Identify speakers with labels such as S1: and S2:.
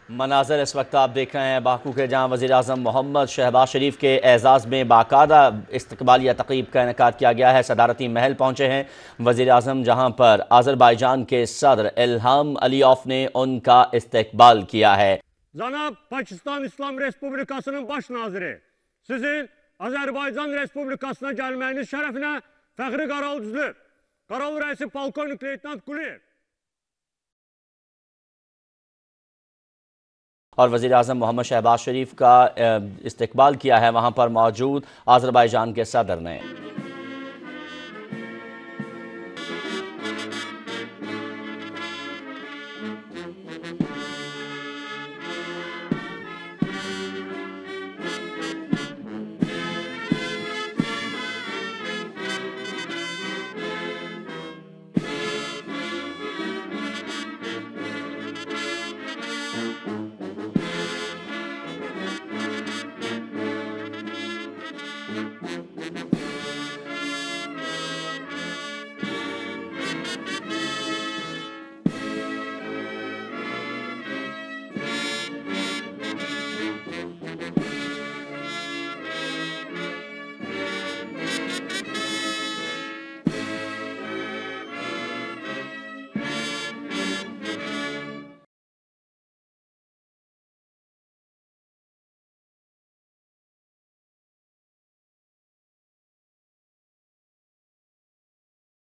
S1: मनाज़र इस वक्त आप देख रहे हैं बाकू के, जहाँ वज़ीराज़म मोहम्मद शहबाज शरीफ के एज़ाज़ में बाकायदा इस्तकबालिया तक़रीब का इनेकाद किया गया है। सदारती महल पहुँचे हैं वज़ीराज़म, जहाँ पर अज़रबाईजान के सदर इल्हाम अलीयॉफ ने उनका इस्तकबाल किया है।
S2: जनाब पाकिस्तान इस्लाम रेस्publikasının baş naziri, sizin Azerbaycan Respublikasına gelmeniz şerefine Fəxri Qaralüzlü, Qaral Rəisi Polkovnik Leytenant Quliyev
S1: और वज़ीर-ए-आज़म मोहम्मद शहबाज शरीफ का इस्तकबाल किया है वहाँ पर मौजूद अज़रबाईजान के सदर ने।